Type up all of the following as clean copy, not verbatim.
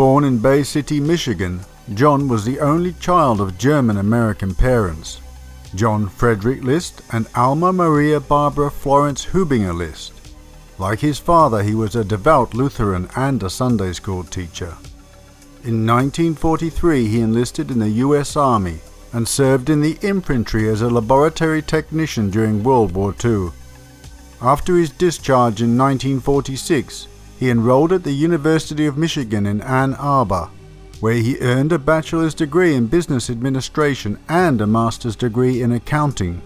Born in Bay City, Michigan, John was the only child of German-American parents, John Frederick List and Alma Maria Barbara Florence Hubinger List. Like his father, he was a devout Lutheran and a Sunday school teacher. In 1943, he enlisted in the U.S. Army and served in the infantry as a laboratory technician during World War II. After his discharge in 1946, he enrolled at the University of Michigan in Ann Arbor, where he earned a bachelor's degree in business administration and a master's degree in accounting.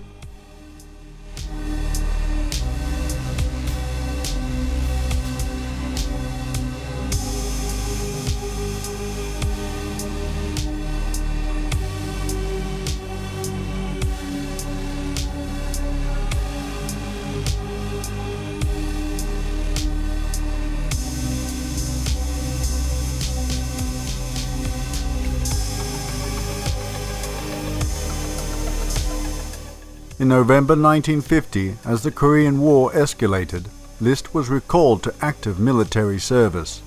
In November 1950, as the Korean War escalated, List was recalled to active military service.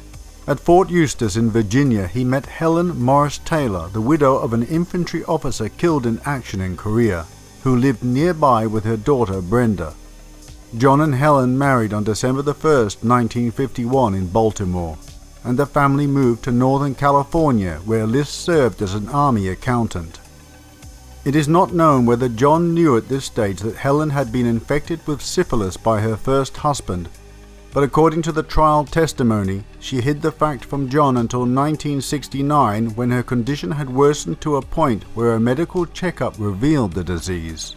At Fort Eustis in Virginia, he met Helen Morris Taylor, the widow of an infantry officer killed in action in Korea, who lived nearby with her daughter Brenda. John and Helen married on December 1, 1951 in Baltimore, and the family moved to Northern California, where List served as an Army accountant. It is not known whether John knew at this stage that Helen had been infected with syphilis by her first husband, but according to the trial testimony, she hid the fact from John until 1969, when her condition had worsened to a point where a medical checkup revealed the disease.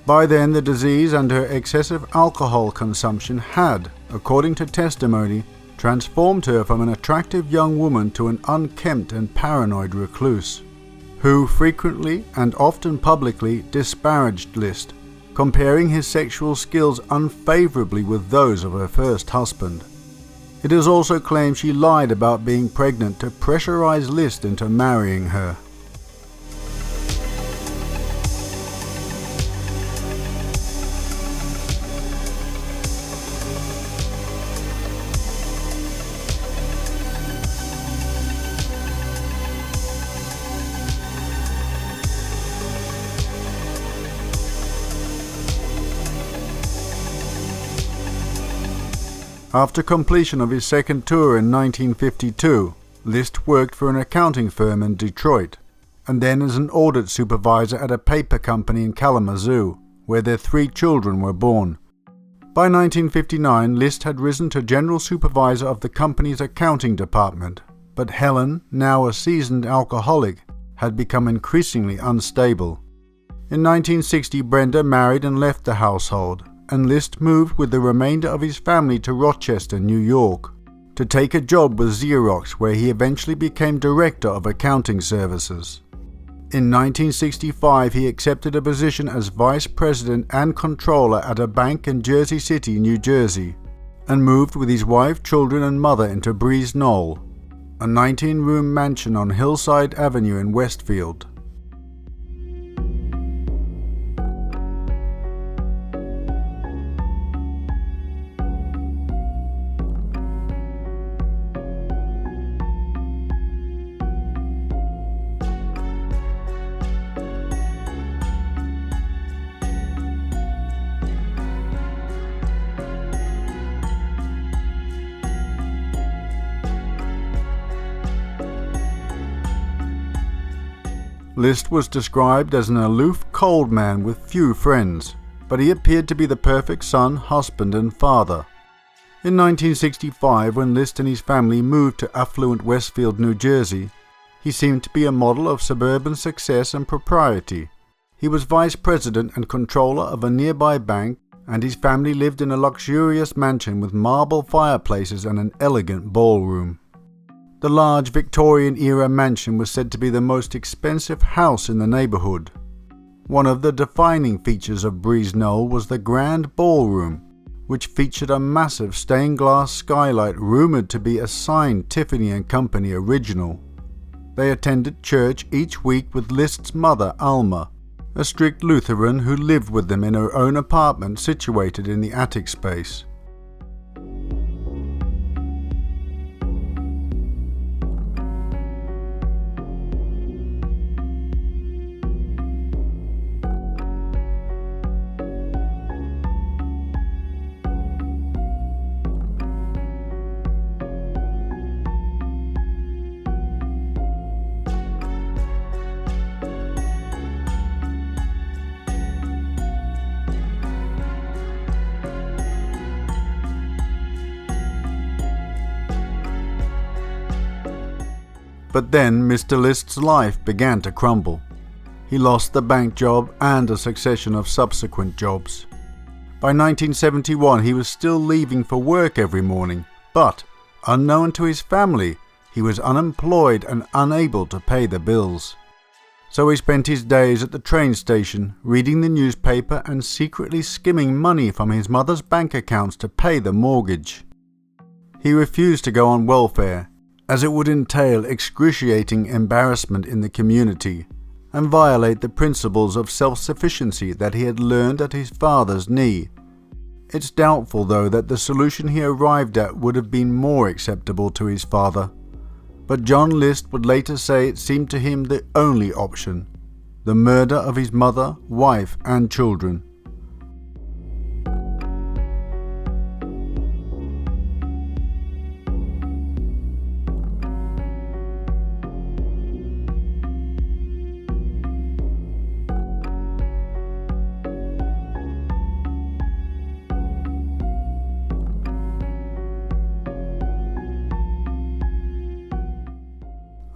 By then, the disease and her excessive alcohol consumption had, according to testimony, transformed her from an attractive young woman to an unkempt and paranoid recluse, who frequently and often publicly disparaged List, comparing his sexual skills unfavorably with those of her first husband. It is also claimed she lied about being pregnant to pressurize List into marrying her. After completion of his second tour in 1952, List worked for an accounting firm in Detroit, and then as an audit supervisor at a paper company in Kalamazoo, where their 3 children were born. By 1959, List had risen to general supervisor of the company's accounting department, but Helen, now a seasoned alcoholic, had become increasingly unstable. In 1960, Brenda married and left the household, and List moved with the remainder of his family to Rochester, New York, to take a job with Xerox, where he eventually became director of accounting services. In 1965, he accepted a position as vice president and controller at a bank in Jersey City, New Jersey, and moved with his wife, children, and mother into Breeze Knoll, a 19-room mansion on Hillside Avenue in Westfield. List was described as an aloof, cold man with few friends, but he appeared to be the perfect son, husband, and father. In 1965, when List and his family moved to affluent Westfield, New Jersey, he seemed to be a model of suburban success and propriety. He was vice president and controller of a nearby bank, and his family lived in a luxurious mansion with marble fireplaces and an elegant ballroom. The large Victorian-era mansion was said to be the most expensive house in the neighborhood. One of the defining features of Breeze Knoll was the grand ballroom, which featured a massive stained glass skylight rumored to be a signed Tiffany & Company original. They attended church each week with List's mother, Alma, a strict Lutheran who lived with them in her own apartment situated in the attic space. But then Mr. List's life began to crumble. He lost the bank job and a succession of subsequent jobs. By 1971 he was still leaving for work every morning, but, unknown to his family, he was unemployed and unable to pay the bills. So he spent his days at the train station, reading the newspaper and secretly skimming money from his mother's bank accounts to pay the mortgage. He refused to go on welfare, as it would entail excruciating embarrassment in the community and violate the principles of self-sufficiency that he had learned at his father's knee. It's doubtful, though, that the solution he arrived at would have been more acceptable to his father. But John List would later say it seemed to him the only option: the murder of his mother, wife and children.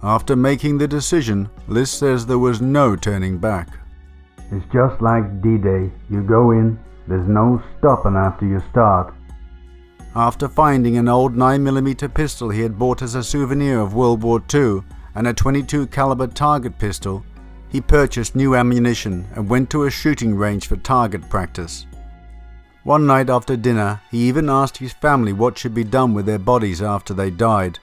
After making the decision, List says there was no turning back. It's just like D-Day. You go in, there's no stopping after you start. After finding an old 9mm pistol he had bought as a souvenir of World War II and a .22 caliber target pistol, he purchased new ammunition and went to a shooting range for target practice. One night after dinner, he even asked his family what should be done with their bodies after they died.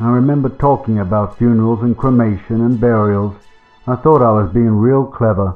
I remember talking about funerals and cremation and burials. I thought I was being real clever.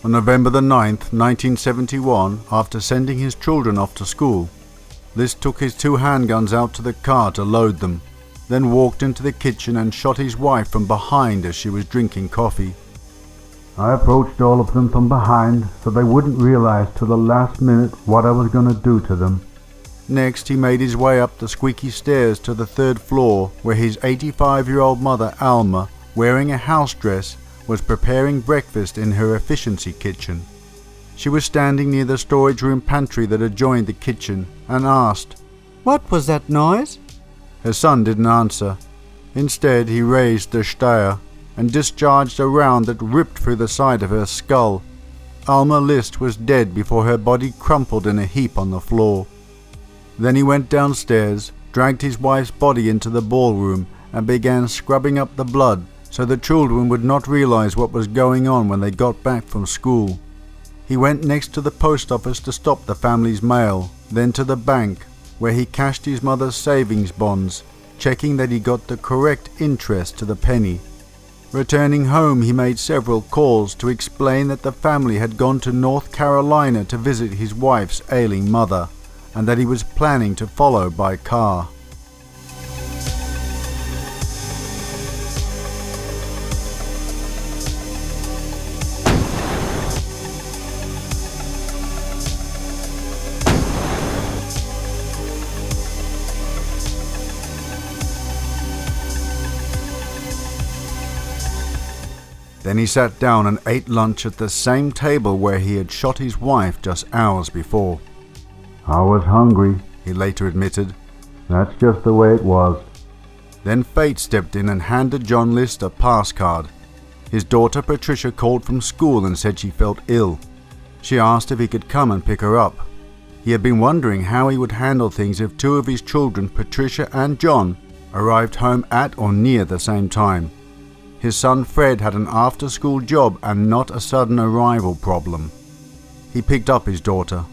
On November the 9th, 1971, after sending his children off to school, List took his 2 handguns out to the car to load them, then walked into the kitchen and shot his wife from behind as she was drinking coffee. I approached all of them from behind so they wouldn't realize to the last minute what I was going to do to them. Next, he made his way up the squeaky stairs to the 3rd floor where his 85-year-old mother, Alma, wearing a house dress, was preparing breakfast in her efficiency kitchen. She was standing near the storage room pantry that adjoined the kitchen and asked, "What was that noise?" Her son didn't answer. Instead, he raised the Steyr and discharged a round that ripped through the side of her skull. Alma List was dead before her body crumpled in a heap on the floor. Then he went downstairs, dragged his wife's body into the ballroom and began scrubbing up the blood so the children would not realize what was going on when they got back from school. He went next to the post office to stop the family's mail, then to the bank, where he cashed his mother's savings bonds, checking that he got the correct interest to the penny. Returning home, he made several calls to explain that the family had gone to North Carolina to visit his wife's ailing mother, and that he was planning to follow by car. Then he sat down and ate lunch at the same table where he had shot his wife just hours before. I was hungry, he later admitted. That's just the way it was. Then fate stepped in and handed John List a pass card. His daughter Patricia called from school and said she felt ill. She asked if he could come and pick her up. He had been wondering how he would handle things if 2 of his children, Patricia and John, arrived home at or near the same time. His son Fred had an after-school job and not a sudden arrival problem. He picked up his daughter.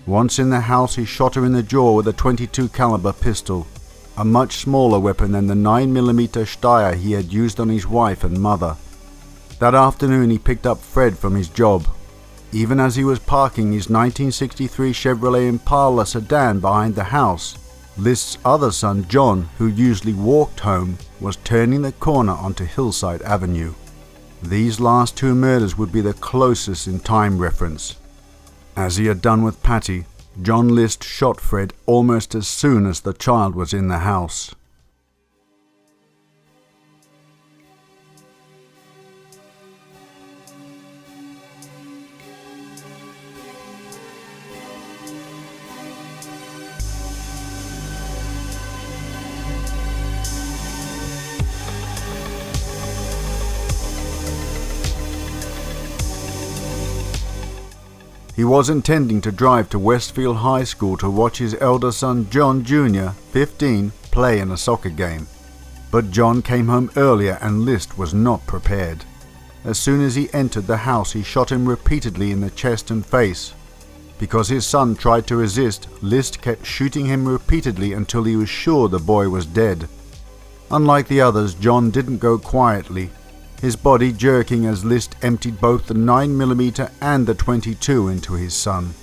Once in the house, he shot her in the jaw with a .22 caliber pistol, a much smaller weapon than the 9mm Steyr he had used on his wife and mother. That afternoon he picked up Fred from his job. Even as he was parking his 1963 Chevrolet Impala sedan behind the house, List's other son John, who usually walked home, was turning the corner onto Hillside Avenue. These last 2 murders would be the closest in time reference. As he had done with Patty, John List shot Fred almost as soon as the child was in the house. He was intending to drive to Westfield High School to watch his elder son John Jr., 15, play in a soccer game. But John came home earlier and List was not prepared. As soon as he entered the house, he shot him repeatedly in the chest and face. Because his son tried to resist, List kept shooting him repeatedly until he was sure the boy was dead. Unlike the others, John didn't go quietly, his body jerking as List emptied both the 9mm and the .22 into his son.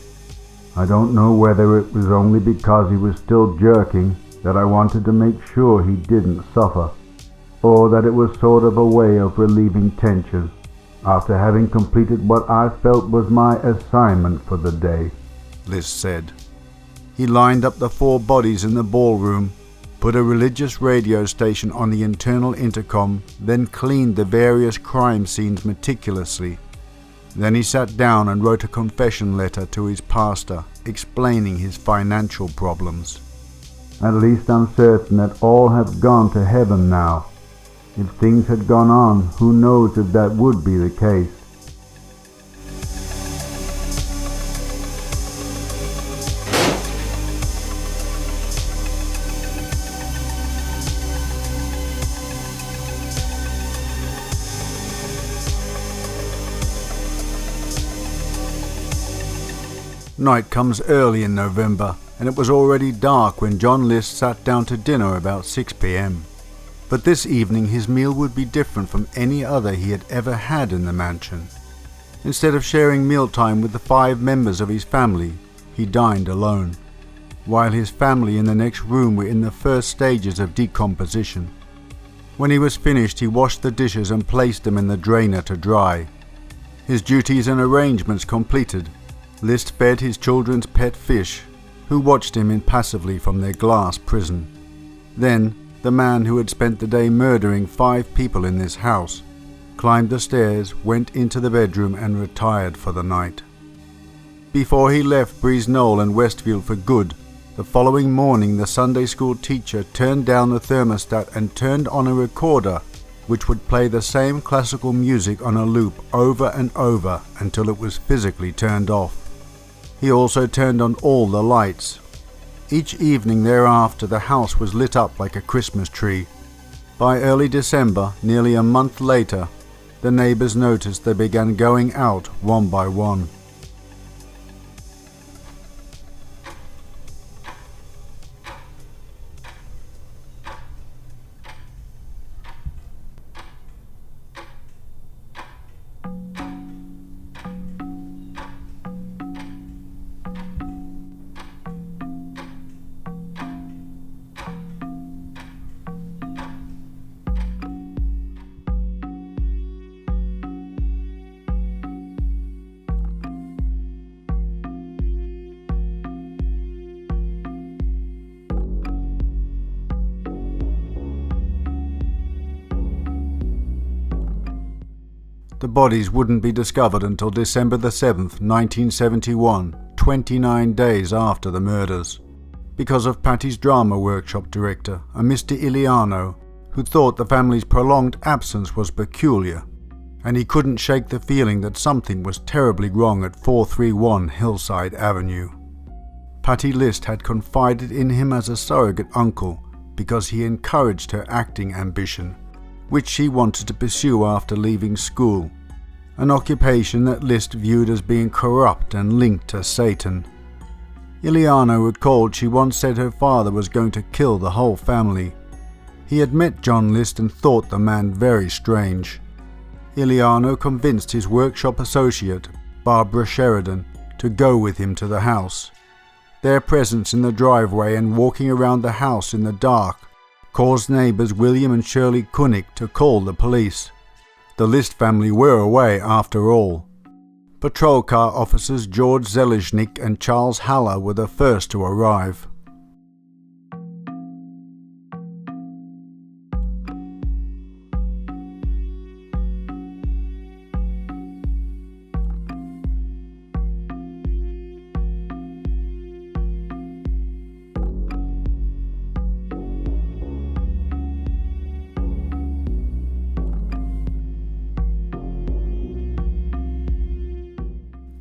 I don't know whether it was only because he was still jerking that I wanted to make sure he didn't suffer, or that it was sort of a way of relieving tension after having completed what I felt was my assignment for the day, List said. He lined up the 4 bodies in the ballroom, put a religious radio station on the internal intercom, then cleaned the various crime scenes meticulously. Then he sat down and wrote a confession letter to his pastor, explaining his financial problems. At least I'm certain that all have gone to heaven now. If things had gone on, who knows if that would be the case. Night comes early in November, and it was already dark when John List sat down to dinner about 6 p.m. But this evening his meal would be different from any other he had ever had in the mansion. Instead of sharing mealtime with the 5 members of his family, he dined alone, while his family in the next room were in the first stages of decomposition. When he was finished, he washed the dishes and placed them in the drainer to dry. His duties and arrangements completed, List fed his children's pet fish, who watched him impassively from their glass prison. Then, the man who had spent the day murdering 5 people in this house climbed the stairs, went into the bedroom and retired for the night. Before he left Breeze Knoll and Westfield for good, the following morning the Sunday school teacher turned down the thermostat and turned on a recorder which would play the same classical music on a loop over and over until it was physically turned off. He also turned on all the lights. Each evening thereafter the house was lit up like a Christmas tree. By early December, nearly a month later, the neighbours noticed they began going out one by one. The bodies wouldn't be discovered until December the 7th, 1971, 29 days after the murders, because of Patty's drama workshop director, a Mr. Iliano, who thought the family's prolonged absence was peculiar, and he couldn't shake the feeling that something was terribly wrong at 431 Hillside Avenue. Patty List had confided in him as a surrogate uncle because he encouraged her acting ambition, which she wanted to pursue after leaving school, an occupation that List viewed as being corrupt and linked to Satan. Iliano recalled she once said her father was going to kill the whole family. He had met John List and thought the man very strange. Iliano convinced his workshop associate, Barbara Sheridan, to go with him to the house. Their presence in the driveway and walking around the house in the dark caused neighbours William and Shirley Kunnick to call the police. The List family were away after all. Patrol car officers George Zeliznik and Charles Haller were the first to arrive.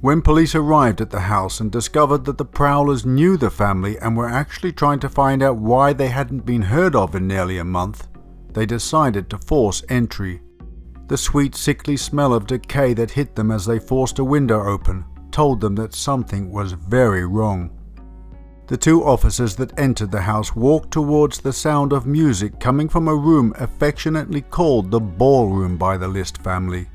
When police arrived at the house and discovered that the prowlers knew the family and were actually trying to find out why they hadn't been heard of in nearly a month, they decided to force entry. The sweet, sickly smell of decay that hit them as they forced a window open told them that something was very wrong. The two officers that entered the house walked towards the sound of music coming from a room affectionately called the ballroom by the List family.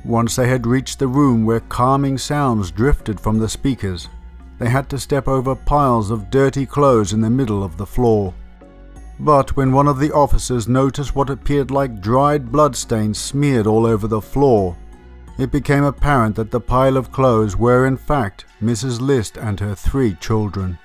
Once they had reached the room where calming sounds drifted from the speakers, they had to step over piles of dirty clothes in the middle of the floor. But when one of the officers noticed what appeared like dried bloodstains smeared all over the floor, it became apparent that the pile of clothes were in fact Mrs. List and her 3 children.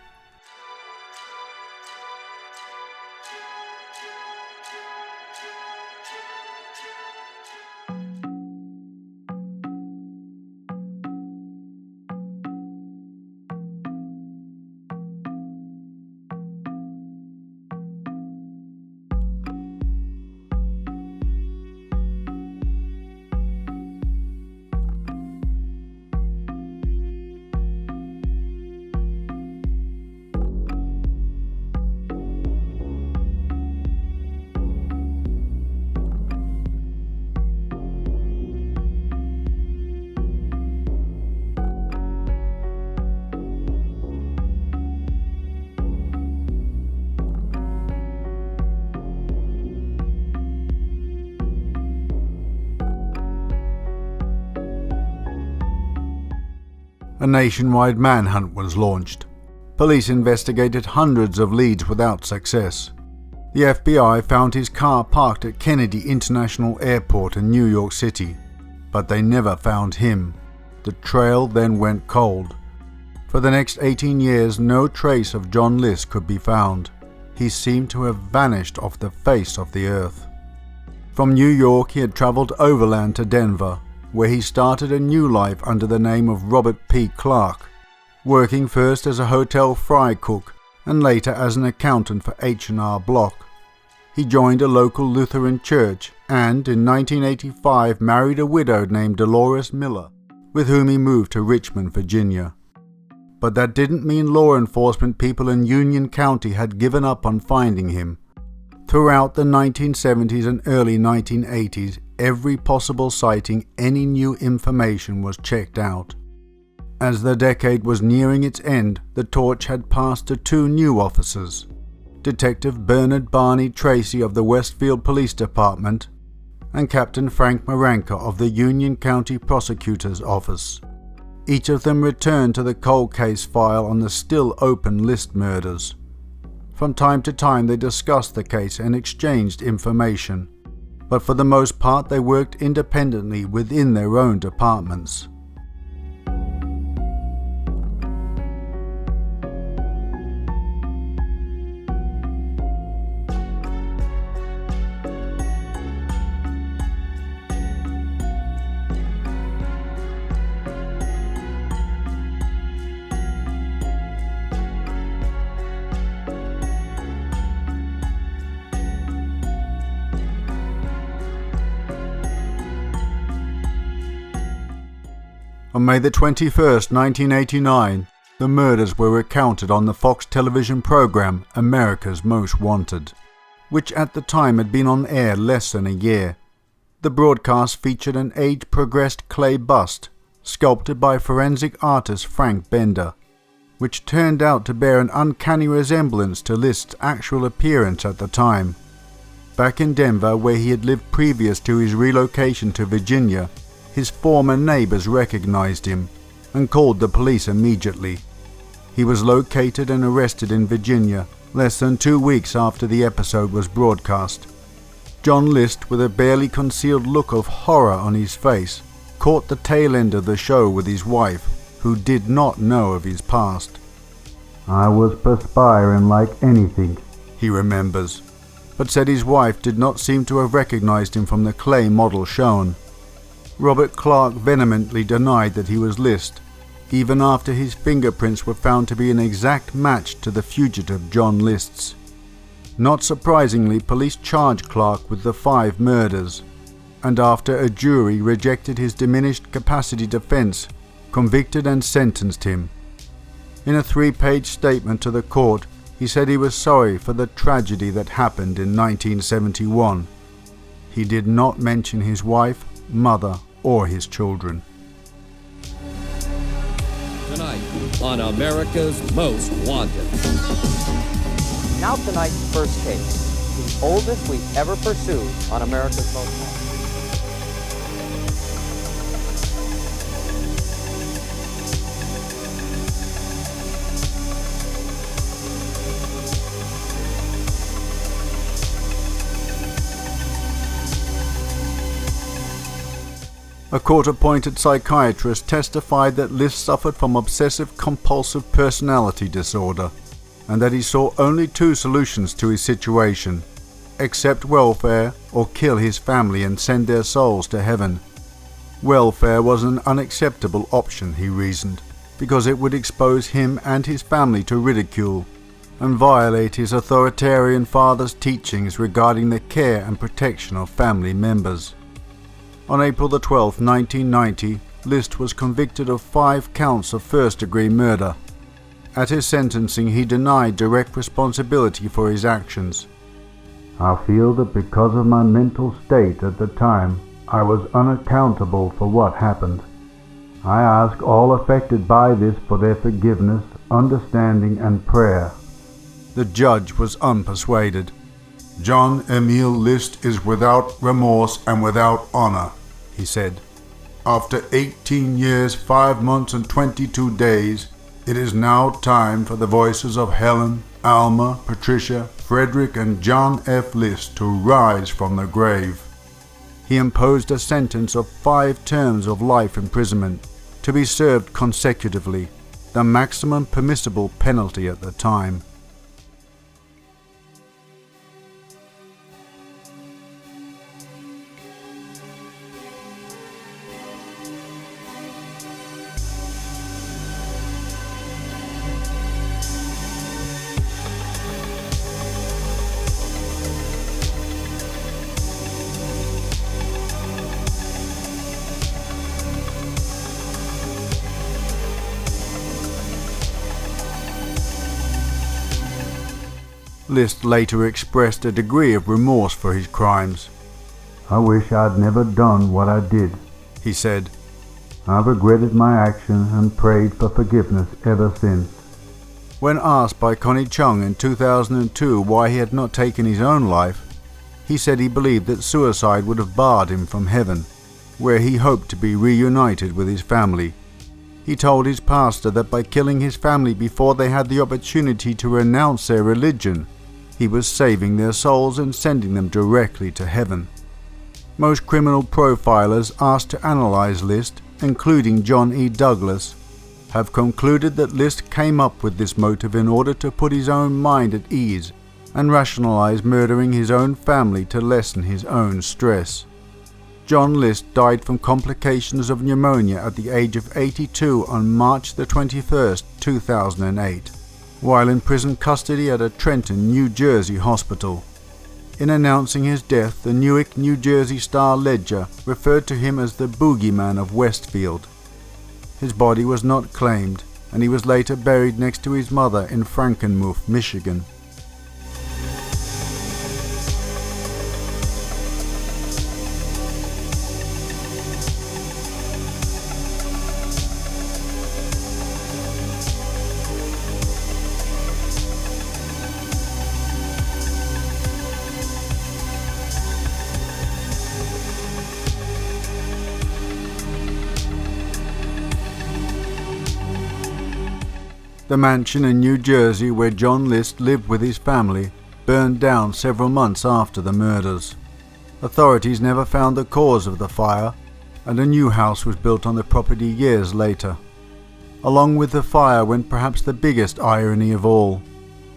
A nationwide manhunt was launched. Police investigated hundreds of leads without success. The FBI found his car parked at Kennedy International Airport in New York City, but they never found him. The trail then went cold. For the next 18 years, no trace of John List could be found. He seemed to have vanished off the face of the earth. From New York, he had traveled overland to Denver, where he started a new life under the name of Robert P. Clark, working first as a hotel fry cook and later as an accountant for H&R Block. He joined a local Lutheran church and in 1985 married a widow named Dolores Miller, with whom he moved to Richmond, Virginia. But that didn't mean law enforcement people in Union County had given up on finding him. Throughout the 1970s and early 1980s, every possible sighting, any new information was checked out. As the decade was nearing its end, the torch had passed to 2 new officers, Detective Bernard Barney Tracy of the Westfield Police Department and Captain Frank Maranka of the Union County Prosecutor's Office. Each of them returned to the cold case file on the still open List murders. From time to time they discussed the case and exchanged information, but for the most part they worked independently within their own departments. On May the 21st, 1989, the murders were recounted on the Fox television program America's Most Wanted, which at the time had been on air less than a year. The broadcast featured an age-progressed clay bust, sculpted by forensic artist Frank Bender, which turned out to bear an uncanny resemblance to List's actual appearance at the time. Back in Denver, where he had lived previous to his relocation to Virginia, his former neighbours recognized him and called the police immediately. He was located and arrested in Virginia less than 2 weeks after the episode was broadcast. John List, with a barely concealed look of horror on his face, caught the tail end of the show with his wife, who did not know of his past. "I was perspiring like anything," he remembers, but said his wife did not seem to have recognized him from the clay model shown. Robert Clark vehemently denied that he was List, even after his fingerprints were found to be an exact match to the fugitive John List's. Not surprisingly, police charged Clark with the 5 murders, and after a jury rejected his diminished capacity defense, convicted and sentenced him. In a 3-page statement to the court, he said he was sorry for the tragedy that happened in 1971. He did not mention his wife, mother, or his children. Tonight on America's Most Wanted. Now tonight's first case, the oldest we've ever pursued on America's Most Wanted. A court-appointed psychiatrist testified that List suffered from obsessive-compulsive personality disorder, and that he saw only 2 solutions to his situation: accept welfare or kill his family and send their souls to heaven. Welfare was an unacceptable option, he reasoned, because it would expose him and his family to ridicule and violate his authoritarian father's teachings regarding the care and protection of family members. On April 12, 1990, List was convicted of 5 counts of first-degree murder. At his sentencing, he denied direct responsibility for his actions. "I feel that because of my mental state at the time, I was unaccountable for what happened. I ask all affected by this for their forgiveness, understanding, and prayer." The judge was unpersuaded. "John Emil List is without remorse and without honor," he said. "After 18 years, 5 months and 22 days, it is now time for the voices of Helen, Alma, Patricia, Frederick, and John F. List to rise from the grave." He imposed a sentence of 5 terms of life imprisonment to be served consecutively, the maximum permissible penalty at the time. List later expressed a degree of remorse for his crimes. "I wish I'd never done what I did," he said. "I've regretted my action and prayed for forgiveness ever since." When asked by Connie Chung in 2002 why he had not taken his own life, he said he believed that suicide would have barred him from heaven, where he hoped to be reunited with his family. He told his pastor that by killing his family before they had the opportunity to renounce their religion, he was saving their souls and sending them directly to heaven. Most criminal profilers asked to analyze List, including John E. Douglas, have concluded that List came up with this motive in order to put his own mind at ease and rationalize murdering his own family to lessen his own stress. John List died from complications of pneumonia at the age of 82 on March 21, 2008, while in prison custody at a Trenton, New Jersey hospital. In announcing his death, the Newark, New Jersey Star-Ledger referred to him as the boogeyman of Westfield. His body was not claimed, and he was later buried next to his mother in Frankenmuth, Michigan. The mansion in New Jersey where John List lived with his family burned down several months after the murders. Authorities never found the cause of the fire, and a new house was built on the property years later. Along with the fire went perhaps the biggest irony of all.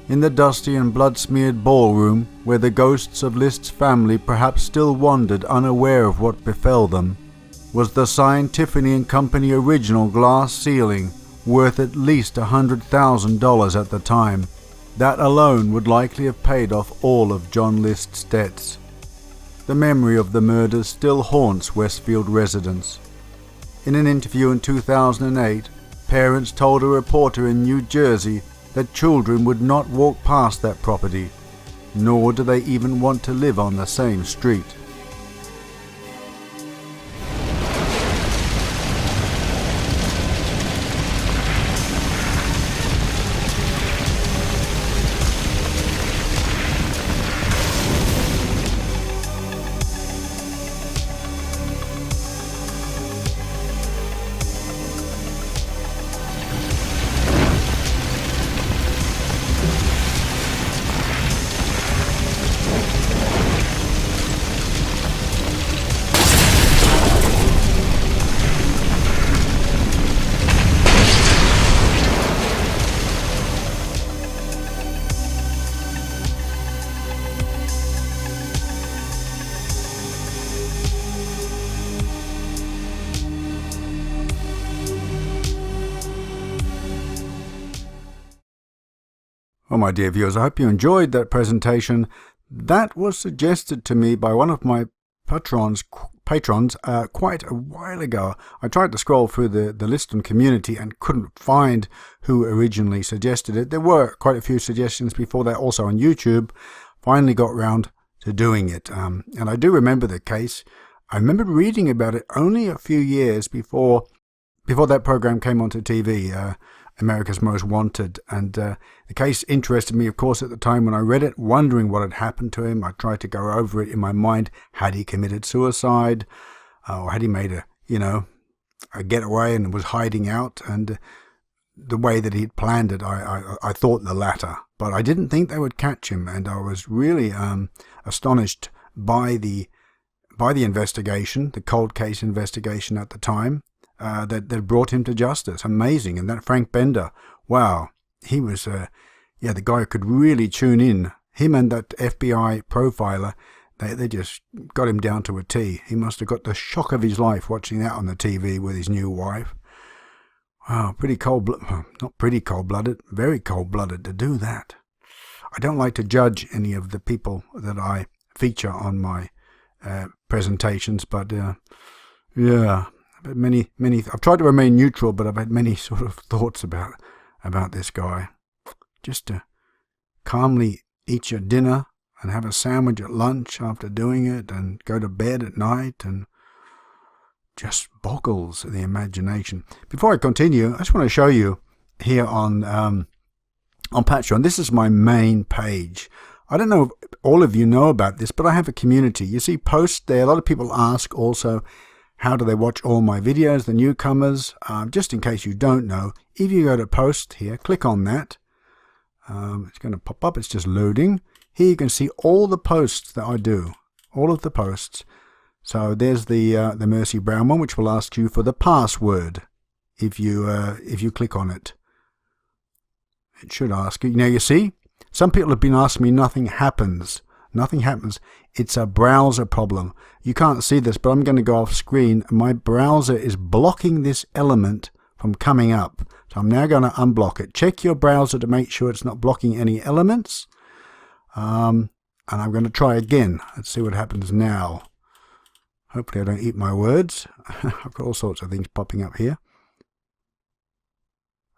In the dusty and blood-smeared ballroom, where the ghosts of List's family perhaps still wandered unaware of what befell them, was the signed Tiffany & Company original glass ceiling, worth at least $100,000 at the time. That alone would likely have paid off all of John List's debts. The memory of the murders still haunts Westfield residents. In an interview in 2008, parents told a reporter in New Jersey that children would not walk past that property, nor do they even want to live on the same street. Well, my dear viewers, I hope you enjoyed that presentation. That was suggested to me by one of my patrons quite a while ago. I tried to scroll through the list on community and couldn't find who originally suggested it. There were quite a few suggestions before that, also on YouTube. Finally got round to doing it. And I do remember the case. I remember reading about it only a few years before that program came onto TV. America's Most Wanted, and the case interested me, of course, at the time when I read it, wondering what had happened to him. I tried to go over it in my mind. Had he committed suicide, or had he made a getaway and was hiding out? And the way that he'd planned it, I thought the latter, but I didn't think they would catch him, and I was really astonished by the investigation, the cold case investigation at the time. That brought him to justice. Amazing. And that Frank Bender, wow, he was, the guy who could really tune in. Him and that FBI profiler, they just got him down to a T. He must have got the shock of his life watching that on the TV with his new wife. Wow, not pretty cold-blooded, very cold-blooded to do that. I don't like to judge any of the people that I feature on my presentations, but yeah. But many, I've tried to remain neutral, but I've had many sort of thoughts about this guy. Just to calmly eat your dinner and have a sandwich at lunch after doing it and go to bed at night, and just boggles the imagination. Before I continue, I just want to show you here on Patreon. This is my main page. I don't know if all of you know about this, but I have a community. You see posts there. A lot of people ask also, how do they watch all my videos, the newcomers? Just in case you don't know, if you go to post here, click on that. It's going to pop up. It's just loading. Here you can see all the posts that I do, all of the posts. So there's the Mercy Brown one, which will ask you for the password if you click on it. It should ask you. Now you see, some people have been asking me, nothing happens. Nothing happens. It's a browser problem. You can't see this, but I'm going to go off screen. My browser is blocking this element from coming up. So I'm now going to unblock it. Check your browser to make sure it's not blocking any elements. And I'm going to try again. Let's see what happens now. Hopefully I don't eat my words. I've got all sorts of things popping up here.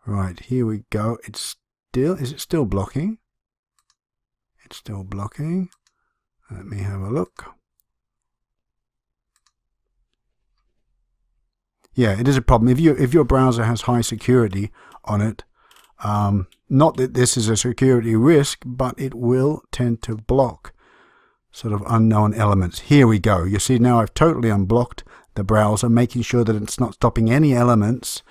Right, here we go. Is it still blocking? It's still blocking. Let me have a look. Yeah, it is a problem. If your browser has high security on it, not that this is a security risk, but it will tend to block sort of unknown elements. Here we go. You see now I've totally unblocked the browser, making sure that it's not stopping any elements,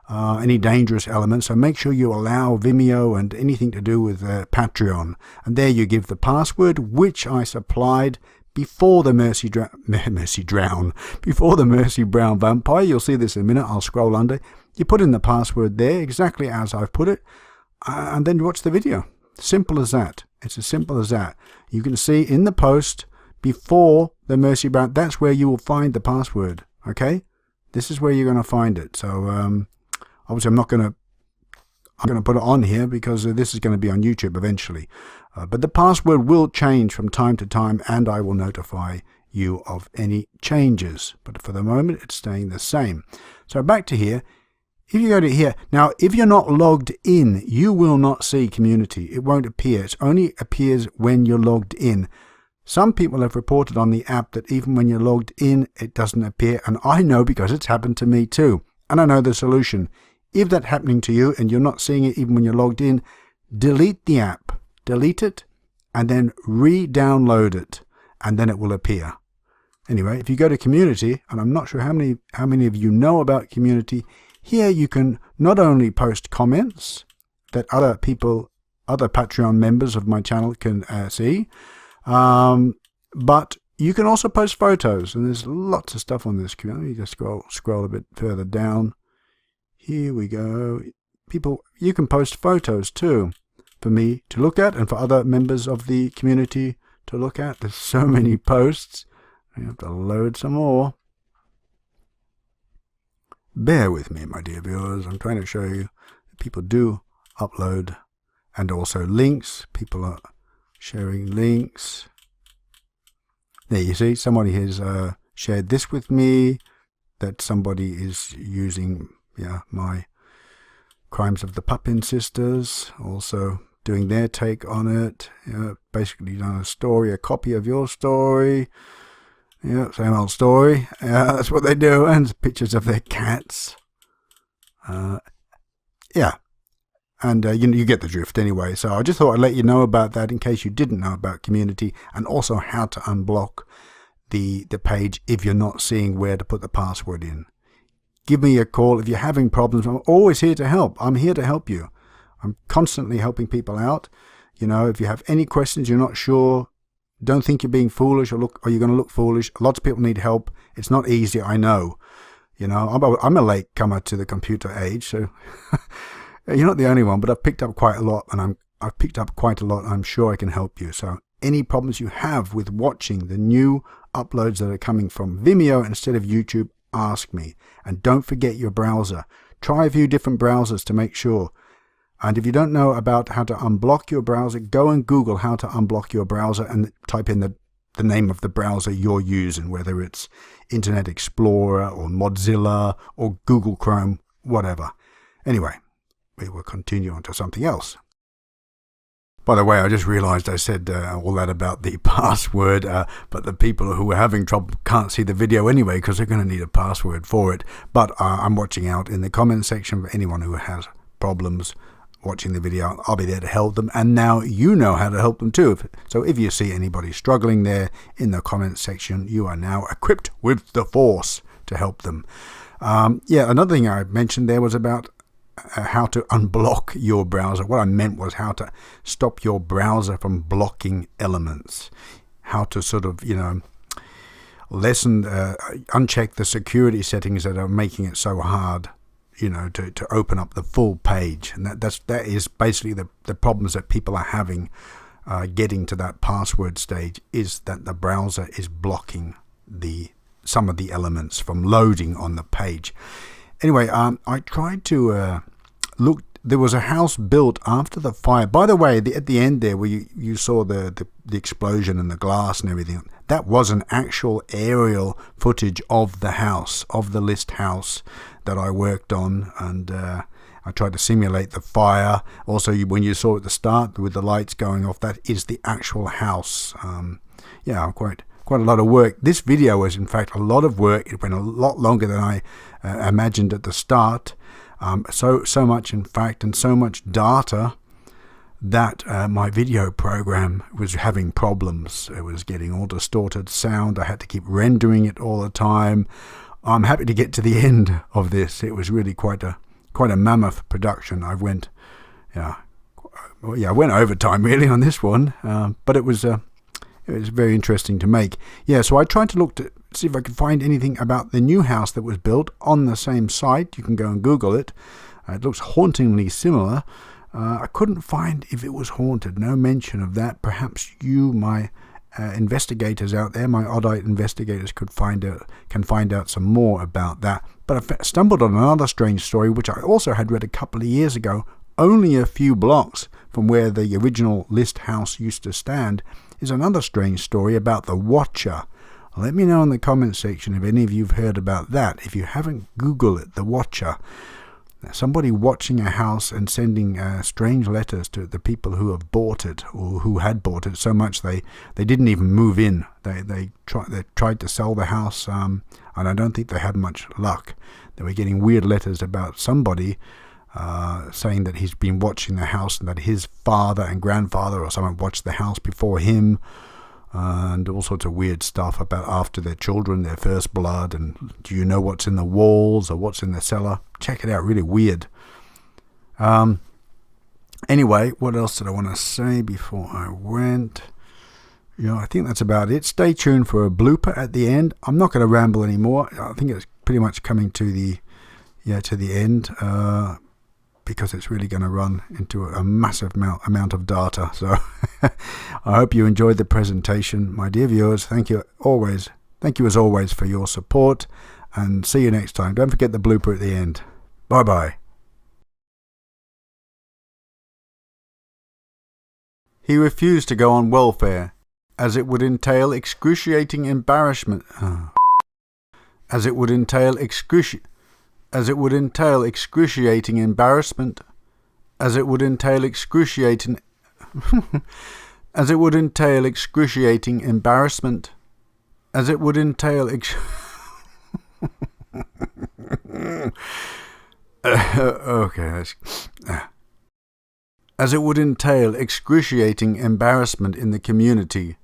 any dangerous elements. So make sure you allow Vimeo and anything to do with Patreon. And there you give the password, which I supplied before the Mercy Brown vampire. You'll see this in a minute. I'll scroll under. You put in the password there, exactly as I've put it, and then you watch the video. Simple as that. It's as simple as that. You can see in the post before the Mercy Brown, that's where you will find the password. Okay? This is where you're going to find it. So obviously I'm going to put it on here because this is going to be on YouTube eventually. But the password will change from time to time, and I will notify you of any changes. But for the moment, it's staying the same. So back to here. If you go to here, now if you're not logged in, you will not see community. It won't appear. It only appears when you're logged in. Some people have reported on the app that even when you're logged in, it doesn't appear. And I know because it's happened to me too. And I know the solution. If that's happening to you and you're not seeing it even when you're logged in, delete the app. Delete it and then re-download it. And then it will appear. Anyway, if you go to community, and I'm not sure how many of you know about community, here you can not only post comments that other Patreon members of my channel can see, but you can also post photos, and there's lots of stuff on this community. Just scroll a bit further down. Here we go. People, you can post photos too for me to look at and for other members of the community to look at. There's so many posts. I have to load some more. Bear with me, my dear viewers. I'm trying to show you that people do upload, and also links. People are sharing links. There you see, somebody has shared this with me, that somebody is using my Crimes of the Puppin Sisters, also doing their take on it. Basically done a story, a copy of your story. Yeah, same old story. That's what they do. And pictures of their cats. Yeah. And you get the drift anyway. So I just thought I'd let you know about that in case you didn't know about community, and also how to unblock the page if you're not seeing where to put the password in. Give me a call if you're having problems. I'm always here to help. I'm here to help you. I'm constantly helping people out. If you have any questions, you're not sure, don't think you're being foolish or you're going to look foolish. Lots of people need help. It's not easy, I know. I'm a late comer to the computer age, so you're not the only one, but I've picked up quite a lot, and I'm sure I can help you. So any problems you have with watching the new uploads that are coming from Vimeo instead of YouTube, ask me. And don't forget your browser. Try a few different browsers to make sure. And if you don't know about how to unblock your browser, go and Google how to unblock your browser and type in the name of the browser you're using, whether it's Internet Explorer or Mozilla or Google Chrome, whatever. Anyway, we will continue on to something else. By the way, I just realized I said all that about the password, but the people who are having trouble can't see the video anyway because they're going to need a password for it. But I'm watching out in the comment section for anyone who has problems watching the video. I'll be there to help them, and now you know how to help them too. So if you see anybody struggling there in the comment section, you are now equipped with the force to help them. Another thing I mentioned there was about how to unblock your browser. What I meant was how to stop your browser from blocking elements. How to sort of, uncheck the security settings that are making it so hard, to open up the full page. And that is basically the problems that people are having getting to that password stage, is that the browser is blocking some of the elements from loading on the page. Anyway, I tried to look. There was a house built after the fire. By the way, at the end there, where you saw the explosion and the glass and everything, that was an actual aerial footage of the house, of the List house that I worked on, and I tried to simulate the fire. Also, when you saw at the start with the lights going off, that is the actual house. Quite a lot of work. This video was in fact a lot of work. It went a lot longer than I imagined at the start. So much in fact, and so much data that my video program was having problems. It was getting all distorted sound. I had to keep rendering it all the time. I'm happy to get to the end of this. It was really quite a mammoth production. I went overtime really on this one, but it was it was very interesting to make. Yeah, so I tried to look to see if I could find anything about the new house that was built on the same site. You can go and Google it. It looks hauntingly similar. I couldn't find if it was haunted. No mention of that. Perhaps you, my investigators out there, my Oddite investigators, can find out some more about that. But I stumbled on another strange story, which I also had read a couple of years ago, only a few blocks from where the original List house used to stand, is another strange story about the Watcher. Let me know in the comment section if any of you have heard about that. If you haven't, Google it, the Watcher. Somebody watching a house and sending strange letters to the people who have bought it or who had bought it, so much they didn't even move in. They tried to sell the house, and I don't think they had much luck. They were getting weird letters about somebody saying that he's been watching the house and that his father and grandfather or someone watched the house before him, and all sorts of weird stuff about after their children, their first blood, and do you know what's in the walls or what's in the cellar? Check it out, really weird. Anyway, what else did I want to say before I went? I think that's about it. Stay tuned for a blooper at the end. I'm not going to ramble anymore. I think it's pretty much coming to the end, because it's really going to run into a massive amount of data. So I hope you enjoyed the presentation. My dear viewers, thank you as always for your support, and see you next time. Don't forget the blooper at the end. Bye-bye. He refused to go on welfare, as it would entail excruciating embarrassment. As it would entail excruciating embarrassment, as it would entail excruciating as it would entail excruciating embarrassment, as it would entail as it would entail excruciating embarrassment in the community.